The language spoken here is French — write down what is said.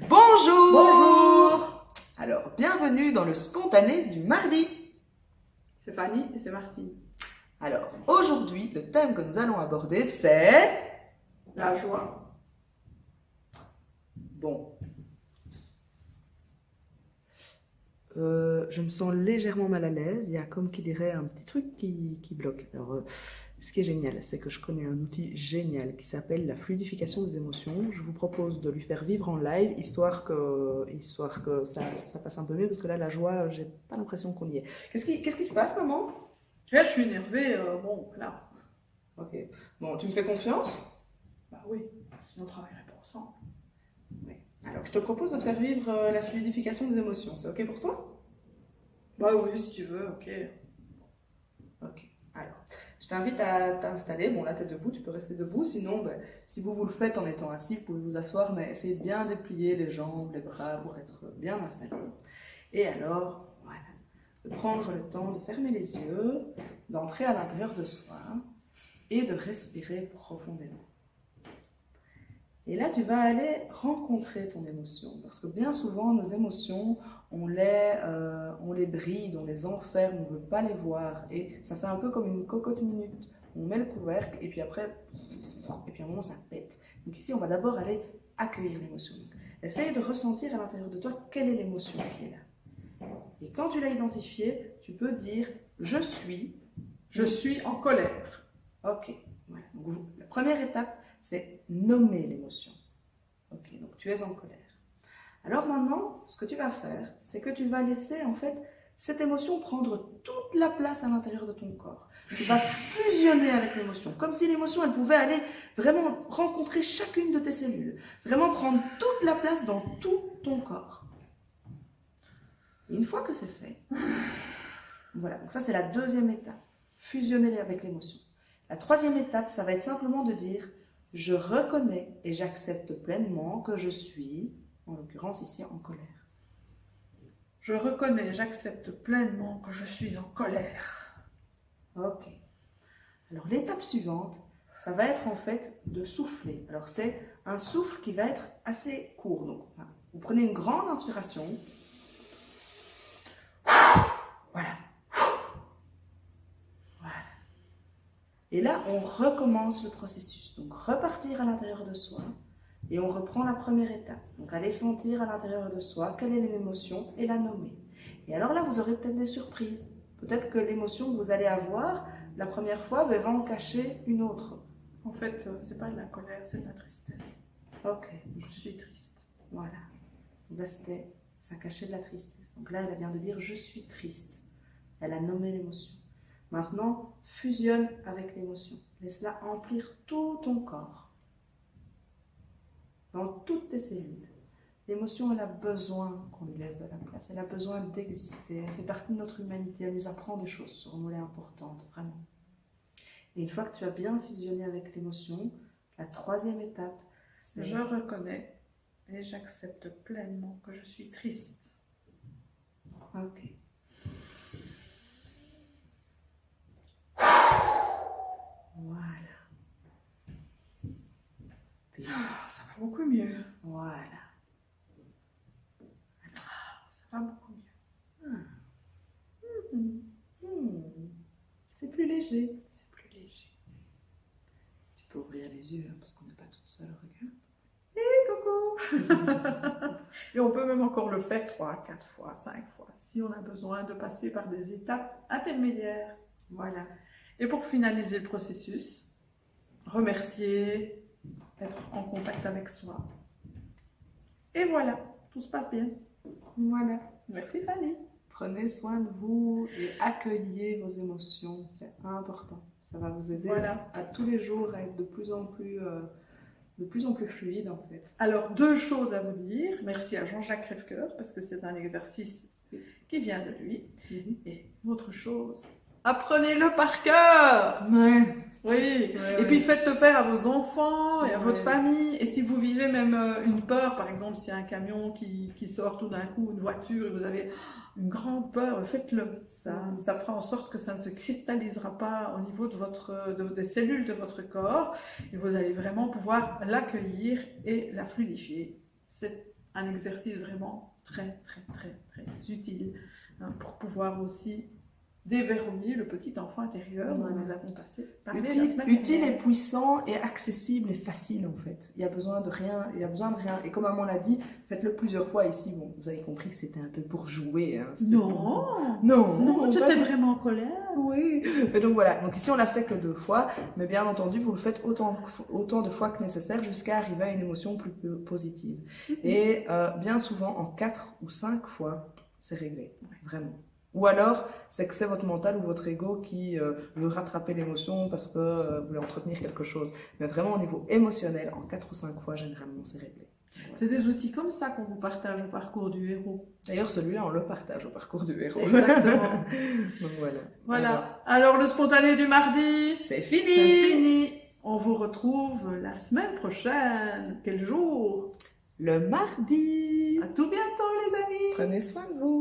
Bonjour! Bonjour! Alors, bienvenue dans le spontané du mardi. C'est Fanny et c'est Martine. Alors, aujourd'hui, le thème que nous allons aborder, c'est... La joie. Bon. Je me sens légèrement mal à l'aise. Il y a comme qui dirait un petit truc qui bloque. Alors, ce qui est génial, c'est que je connais un outil génial qui s'appelle la fluidification des émotions. Je vous propose de lui faire vivre en live, histoire que ça passe un peu mieux, parce que là, la joie, j'ai pas l'impression qu'on y est. Qu'est-ce qui se passe, maman? Là, je suis énervée, bon, là. Ok. Bon, tu me fais confiance? Bah oui, sinon on travaillerait pas ensemble. Oui. Alors, je te propose de te faire vivre la fluidification des émotions. C'est ok pour toi? Bah oui, si tu veux, ok. Ok. Alors, je t'invite à t'installer. Bon, là, tu es debout, tu peux rester debout. Sinon, ben, si vous le faites en étant assis, vous pouvez vous asseoir, mais essayez de bien déplier les jambes, les bras pour être bien installé. Et alors, voilà, de prendre le temps de fermer les yeux, d'entrer à l'intérieur de soi et de respirer profondément. Et là, tu vas aller rencontrer ton émotion. Parce que bien souvent, nos émotions, on les bride, on les enferme, on ne veut pas les voir. Et ça fait un peu comme une cocotte minute. On met le couvercle et puis après, à un moment, ça pète. Donc ici, on va d'abord aller accueillir l'émotion. Essaye de ressentir à l'intérieur de toi quelle est l'émotion qui est là. Et quand tu l'as identifiée, tu peux dire « je suis ». Je suis en colère. Ok. Voilà. Donc, la première étape, c'est nommer l'émotion. Ok, donc tu es en colère. Alors maintenant, ce que tu vas faire, c'est que tu vas laisser en fait cette émotion prendre toute la place à l'intérieur de ton corps. Tu vas fusionner avec l'émotion, comme si l'émotion, elle pouvait aller vraiment rencontrer chacune de tes cellules, vraiment prendre toute la place dans tout ton corps. Et une fois que c'est fait, voilà, donc ça c'est la deuxième étape, fusionner avec l'émotion. La troisième étape, ça va être simplement de dire « Je reconnais et j'accepte pleinement que je suis, en l'occurrence ici, en colère. » Je reconnais, j'accepte pleinement que je suis en colère. Ok. Alors l'étape suivante, ça va être en fait de souffler. Alors c'est un souffle qui va être assez court. Donc, vous prenez une grande inspiration. Voilà. Et là, on recommence le processus. Donc, repartir à l'intérieur de soi et on reprend la première étape. Donc, aller sentir à l'intérieur de soi quelle est l'émotion et la nommer. Et alors là, vous aurez peut-être des surprises. Peut-être que l'émotion que vous allez avoir la première fois va en cacher une autre. En fait, c'est pas de la colère, c'est de la tristesse. Ok. Je suis triste. Voilà. Là, ça cachait de la tristesse. Donc là, elle vient de dire « je suis triste ». Elle a nommé l'émotion. Maintenant, fusionne avec l'émotion. Laisse-la emplir tout ton corps, dans toutes tes cellules. L'émotion, elle a besoin qu'on lui laisse de la place. Elle a besoin d'exister. Elle fait partie de notre humanité. Elle nous apprend des choses sur nous, elle est importante, vraiment. Et une fois que tu as bien fusionné avec l'émotion, la troisième étape, c'est... Je reconnais et j'accepte pleinement que je suis triste. Ok. Voilà. Ça va beaucoup mieux. Voilà. Ça va beaucoup mieux. C'est plus léger. C'est plus léger. Tu peux ouvrir les yeux, parce qu'on n'est pas toute seule, regarde. Coucou. Et on peut même encore le faire 3, 4 fois, 5 fois, si on a besoin de passer par des étapes intermédiaires. Voilà. Et pour finaliser le processus, remercier, être en contact avec soi. Et voilà, tout se passe bien. Voilà. Merci Fanny. Prenez soin de vous et accueillez vos émotions, c'est important. Ça va vous aider à tous les jours à être de plus en plus fluide en fait. Alors, 2 choses à vous dire. Merci à Jean-Jacques Crèvecoeur parce que c'est un exercice qui vient de lui. Et une autre chose, apprenez-le par cœur. Ouais. Oui, et puis faites-le faire à vos enfants et à votre famille. Et si vous vivez même une peur, par exemple, s'il y a un camion qui sort tout d'un coup, une voiture, et vous avez une grande peur, faites-le. Ça fera en sorte que ça ne se cristallisera pas au niveau de des cellules de votre corps. Et vous allez vraiment pouvoir l'accueillir et la fluidifier. C'est un exercice vraiment très, très, très, très utile pour pouvoir aussi déverrouiller le petit enfant intérieur dont nous avons parlé la semaine Utile dernière. et puissant et accessible et facile en fait. Il y a besoin de rien, il y a besoin de rien. Et comme maman l'a dit, faites-le plusieurs fois ici. Bon, vous avez compris que c'était un peu pour jouer. Hein. Non, j'étais pas- vraiment en colère. Oui. Et donc voilà. Donc ici on l'a fait que 2 fois, mais bien entendu vous le faites autant de fois que nécessaire jusqu'à arriver à une émotion plus positive. Et bien souvent en 4 ou 5 fois, c'est réglé, vraiment. Ou alors, c'est que c'est votre mental ou votre ego qui veut rattraper l'émotion parce que vous voulez entretenir quelque chose. Mais vraiment, au niveau émotionnel, en 4 ou 5 fois, généralement, c'est réglé. Voilà. C'est des outils comme ça qu'on vous partage au parcours du héros. D'ailleurs, celui-là, on le partage au parcours du héros. Exactement. Donc voilà. Voilà. Alors, le spontané du mardi, C'est fini. c'est fini. On vous retrouve la semaine prochaine. Quel jour? Le mardi. À tout bientôt, les amis. Prenez soin de vous.